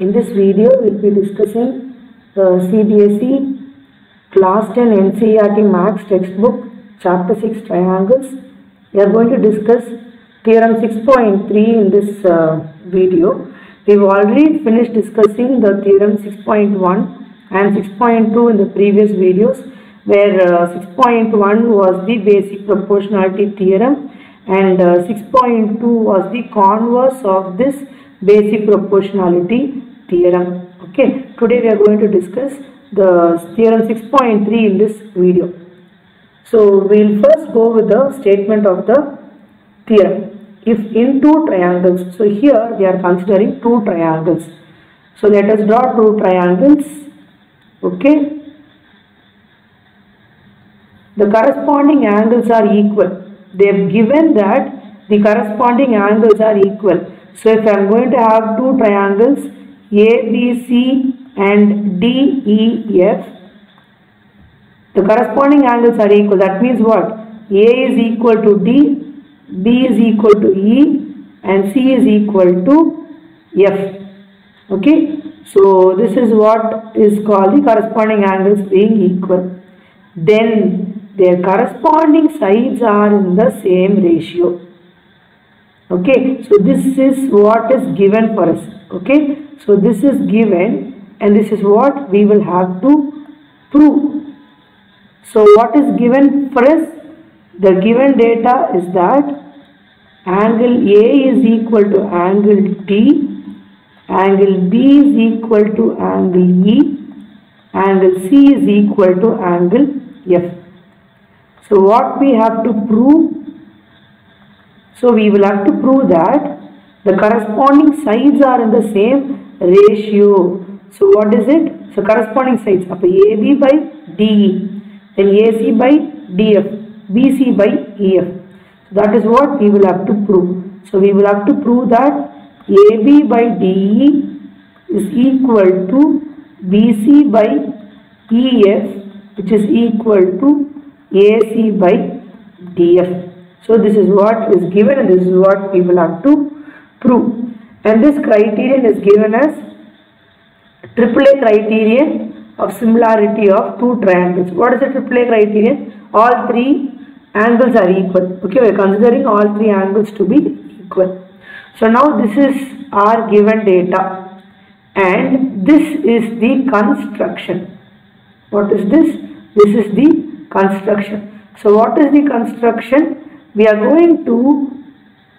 In this video, we will be discussing the CBSE Class 10 NCERT Maths textbook, Chapter 6 Triangles. We are going to discuss Theorem 6.3 in this video. We have already finished discussing the Theorem 6.1 and 6.2 in the previous videos, where 6.1 was the basic proportionality theorem and 6.2 was the converse of this basic proportionality theorem. Okay, today we are going to discuss the theorem 6.3 in this video. So we will first go with the statement of the theorem. If in two triangles, so here we are considering two triangles. So let us draw two triangles. Okay, the corresponding angles are equal. They have given that the corresponding angles are equal. So if I am going to have two triangles ABC and DEF, the corresponding angles are equal. That means what? A is equal to D, B is equal to E, and C is equal to F. Okay, so this is what is called the corresponding angles being equal. Then their corresponding sides are in the same ratio. Okay, so this is what is given for us. Okay, so this is given and this is what we will have to prove. So what is given for us? The given data is that angle A is equal to angle D, angle B is equal to angle E, angle C is equal to angle F. So what we have to prove? So we will have to prove that the corresponding sides are in the same ratio. So what is it? So corresponding sides, AB by DE, then AC by DF, BC by EF. So that is what we will have to prove. So we will have to prove that AB by DE is equal to BC by EF, which is equal to AC by DF. So this is what is given and this is what we will have to prove. And this criterion is given as AAA criterion of similarity of two triangles. What is the AAA criterion? All three angles are equal. Okay, we are considering all three angles to be equal. So now this is our given data and this is the construction. What is this? This is the construction. So what is the construction? We are going to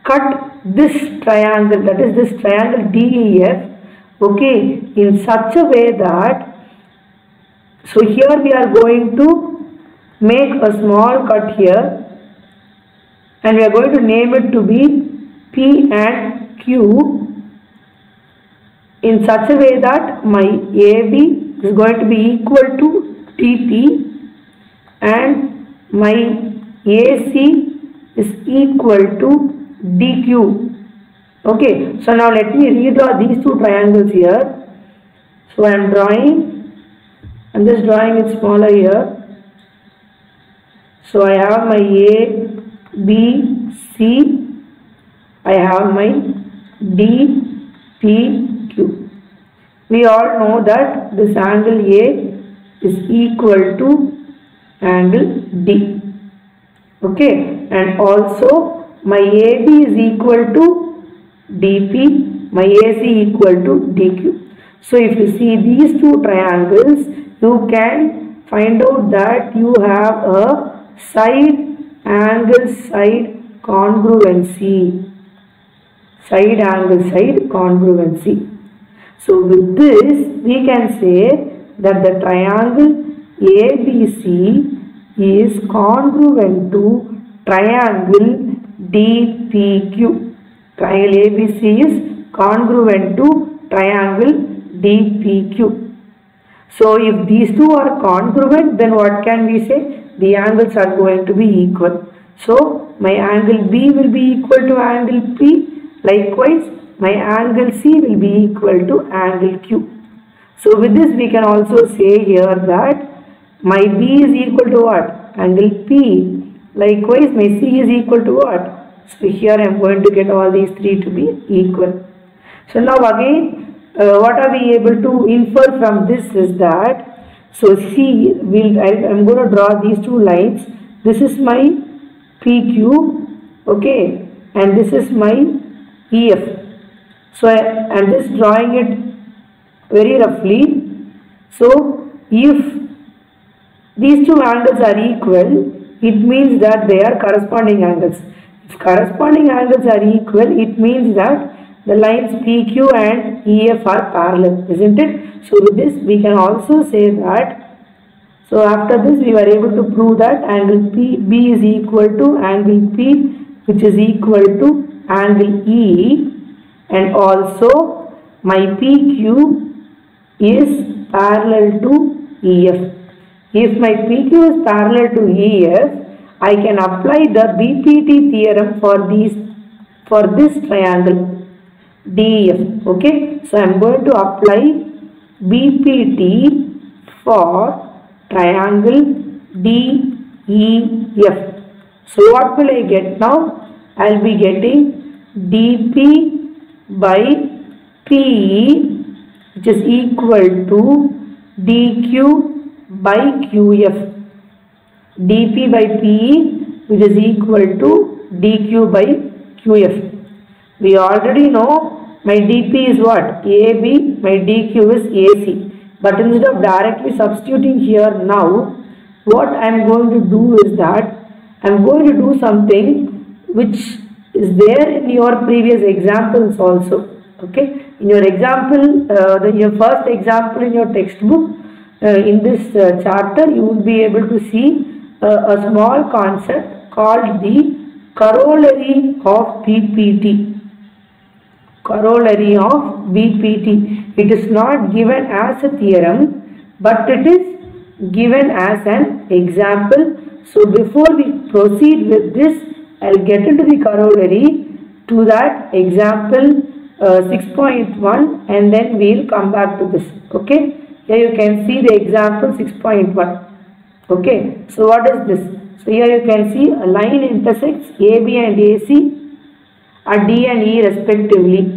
cut this triangle, that is this triangle DEF, okay, in such a way that, so here we are going to make a small cut here and we are going to name it to be P and Q in such a way that my AB is going to be equal to TP and my AC is equal to DQ. Okay, so now let me redraw these two triangles here. So I am just drawing it smaller here. So I have my A, B, C, I have my D, P, Q. We all know that this angle A is equal to angle D. Okay, and also my AB is equal to DP, my AC equal to DQ. So if you see these two triangles, you can find out that you have a side angle side congruency. Side angle side congruency. So with this we can say that the triangle ABC is congruent to triangle DPQ. Triangle ABC is congruent to triangle DPQ. So if these two are congruent, then what can we say? The angles are going to be equal. So my angle B will be equal to angle P. Likewise, my angle C will be equal to angle Q. So with this we can also say here that my B is equal to what? Angle P. Likewise, my C is equal to what? So here I am going to get all these three to be equal. So now again what are we able to infer from this is that, so see, I'm going to draw these two lines. This is my PQ, okay, and this is my EF. So I'm just drawing it very roughly. So if these two angles are equal, it means that they are corresponding angles. If corresponding angles are equal, it means that the lines PQ and EF are parallel, isn't it? So with this we can also say that, so after this we were able to prove that angle B is equal to angle P, which is equal to angle E, and also my PQ is parallel to EF. If my PQ is parallel to EF, I can apply the BPT theorem for this triangle DEF. Okay, so I am going to apply BPT for triangle DEF. So what will I get now? I will be getting DP by PE, which is equal to DQ by QF. DP by PE, which is equal to DQ by QF. We already know my DP is what? AB, my DQ is AC. But instead of directly substituting here now, what I am going to do is that I am going to do something which is there in your previous examples also. Okay, in your example, your first example in your textbook, in this chapter, you will be able to see a small concept called the corollary of BPT. Corollary of BPT. It is not given as a theorem, but it is given as an example. So before we proceed with this, I will get into the corollary to that example 6.1, and then we will come back to this. Okay, here you can see the example 6.1. Okay, so what is this? So here you can see a line intersects AB and AC at D and E respectively.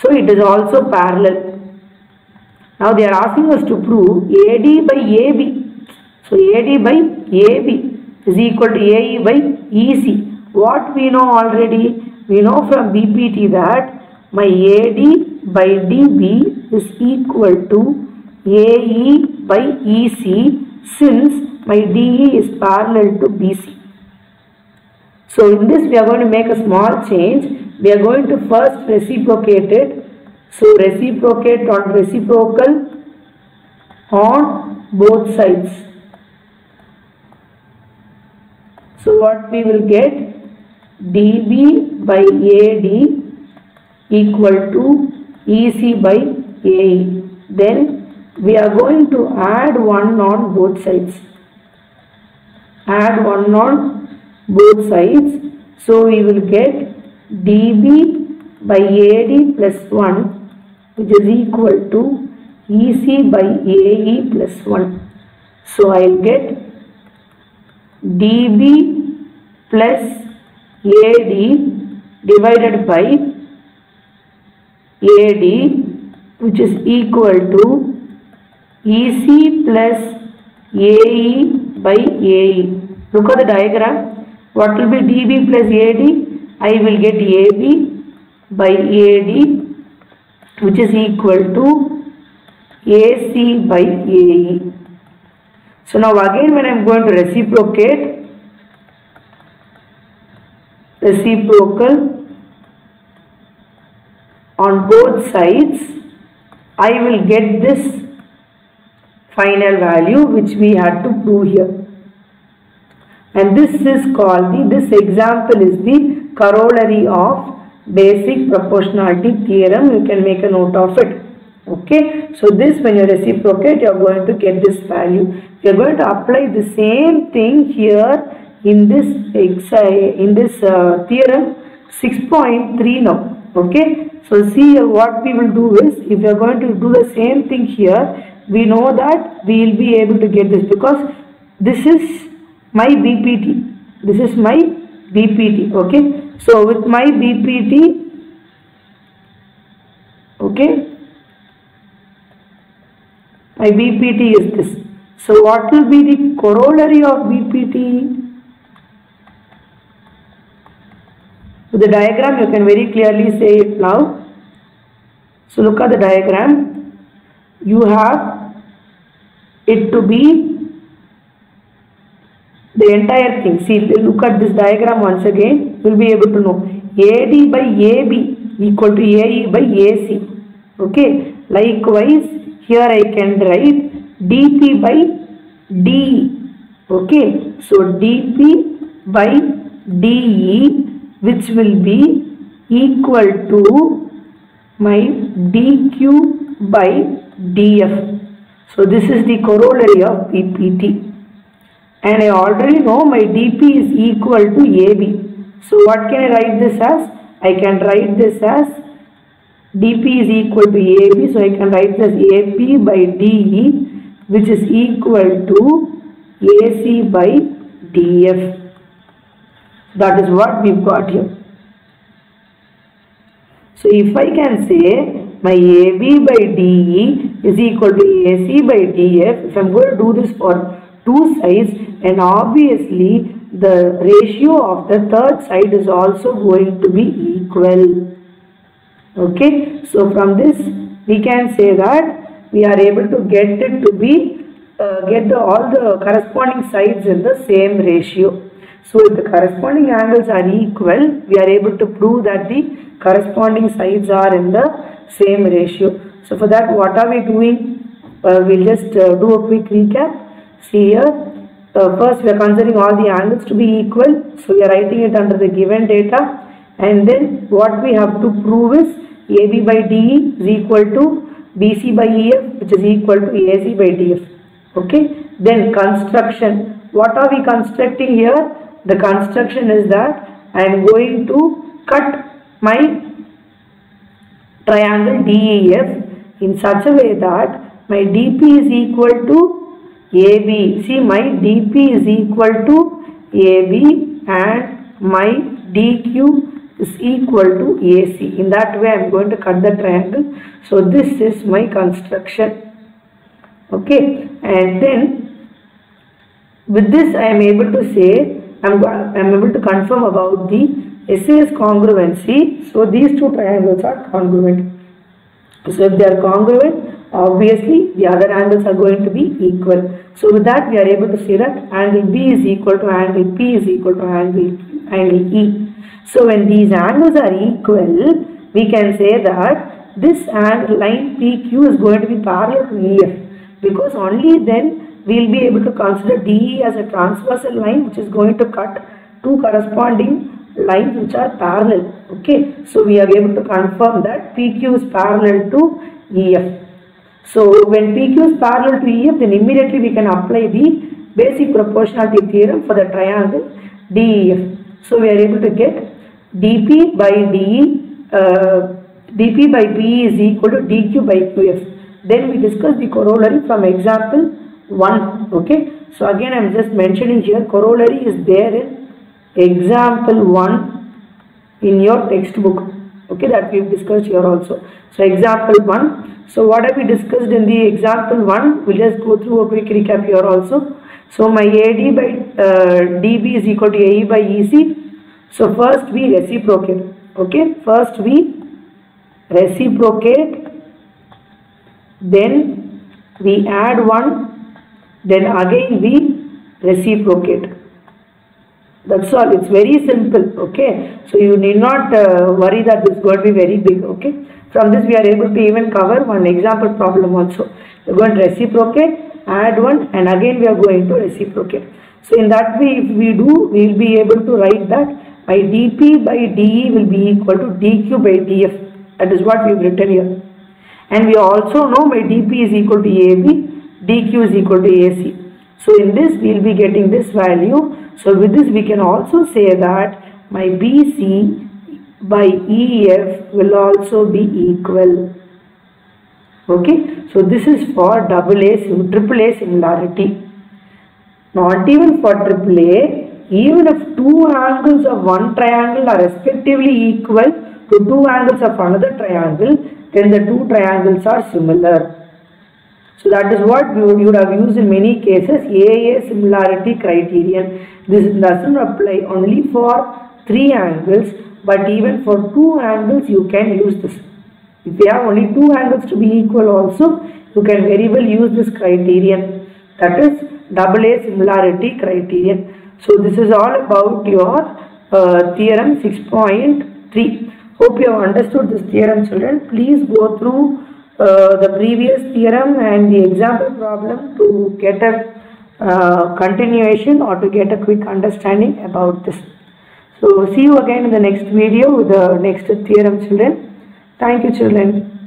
So it is also parallel. Now they are asking us to prove AD by AB. So AD by AB is equal to AE by EC. What we know already? We know from BPT that my AD by DB is equal to AE by EC, since my DE is parallel to BC. So in this we are going to make a small change. We are going to first reciprocate it. So reciprocate on reciprocal on both sides. So what we will get? DB by AD equal to EC by AE. Then we are going to add 1 on both sides. Add 1 on both sides. So we will get DB by AD plus 1, which is equal to EC by AE plus 1. So I will get DB plus AD divided by AD, which is equal to EC plus AE by AE. Look at the diagram. What will be DB plus AD? I will get AB by AD, which is equal to AC by AE. So now again when I am going to reciprocate, reciprocal on both sides, I will get this final value which we had to prove here. And this is called this example is the corollary of basic proportionality theorem. You can make a note of it. Okay, so this, when you reciprocate, you are going to get this value. You are going to apply the same thing here in this theorem 6.3 now. Okay, so see what we will do is, if we are going to do the same thing here, we know that we will be able to get this, because this is my BPT. This is my BPT. Okay, so with my BPT, okay, My BPT is this. So what will be the corollary of BPT? With the diagram you can very clearly say it now. So look at the diagram. You have it to be the entire thing. See, look at this diagram once again. You will be able to know AD by AB equal to AE by AC. Okay. Likewise, here I can write DP by DE. Okay. So DP by DE, which will be equal to my DQ by DF. So this is the corollary of BPT. And I already know my DP is equal to AB. So what can I write this as? I can write this as DP is equal to AB. So I can write this as AP by DE, which is equal to AC by DF. That is what we've got here. So if I can say my AB by DE is equal to AC by DF, if I am going to do this for two sides, and obviously the ratio of the third side is also going to be equal. Okay, so from this we can say that we are able to get it to be all the corresponding sides in the same ratio. So if the corresponding angles are equal, we are able to prove that the corresponding sides are in the same ratio. So for that, what are we doing? We'll just do a quick recap. See here, first we are considering all the angles to be equal. So we are writing it under the given data. And then what we have to prove is AB by DE is equal to BC by EF, which is equal to AC by DF. Okay. Then construction. What are we constructing here? The construction is that I am going to cut my triangle DEF in such a way that my DP is equal to AB. See, my DP is equal to AB and my DQ is equal to AC. In that way, I am going to cut the triangle. So this is my construction. Okay, and then with this, I am able to say I am able to confirm about the SAS congruency. So these two triangles are congruent. So if they are congruent, obviously the other angles are going to be equal. So with that we are able to say that angle B is equal to angle P is equal to angle E. So when these angles are equal, we can say that this line PQ is going to be parallel to EF, because only then we will be able to consider DE as a transversal line which is going to cut two corresponding lines which are parallel. Okay, so we are able to confirm that PQ is parallel to EF. So when PQ is parallel to EF, then immediately we can apply the basic proportionality theorem for the triangle DEF. So we are able to get DP by DE, DP by PE is equal to DQ by QF. Then we discuss the corollary from example 1. Okay, so again I am just mentioning here, corollary is there in example 1 in your textbook. Okay, that we have discussed here also. So example 1. So what have we discussed in the example 1? We'll just go through a quick recap here also. So my AD by DB is equal to AE by EC. So first we reciprocate. Okay, first we reciprocate, then we add 1, then again we reciprocate. That's all. It's very simple. Okay, so you need not worry that this is going to be very big. Okay, from this we are able to even cover one example problem also. We are going to reciprocate, add 1, and again we are going to reciprocate. So in that way, if we do, we will be able to write that my dP by dE will be equal to dQ by dF. That is what we have written here. And we also know my dP is equal to AB, dQ is equal to AC. So in this we will be getting this value. So with this we can also say that my BC by EF will also be equal. Okay, so this is for AAA similarity. Not even for AAA, even if two angles of one triangle are respectively equal to two angles of another triangle, then the two triangles are similar. So that is what you would have used in many cases, AA similarity criterion. This doesn't apply only for 3 angles, but even for 2 angles you can use this. If you have only 2 angles to be equal also, you can very well use this criterion. That is AA similarity criterion. So this is all about your theorem 6.3. Hope you have understood this theorem, children. Please go through the previous theorem and the example problem to get a continuation or to get a quick understanding about this. So see you again in the next video with the next theorem, children. Thank you, children.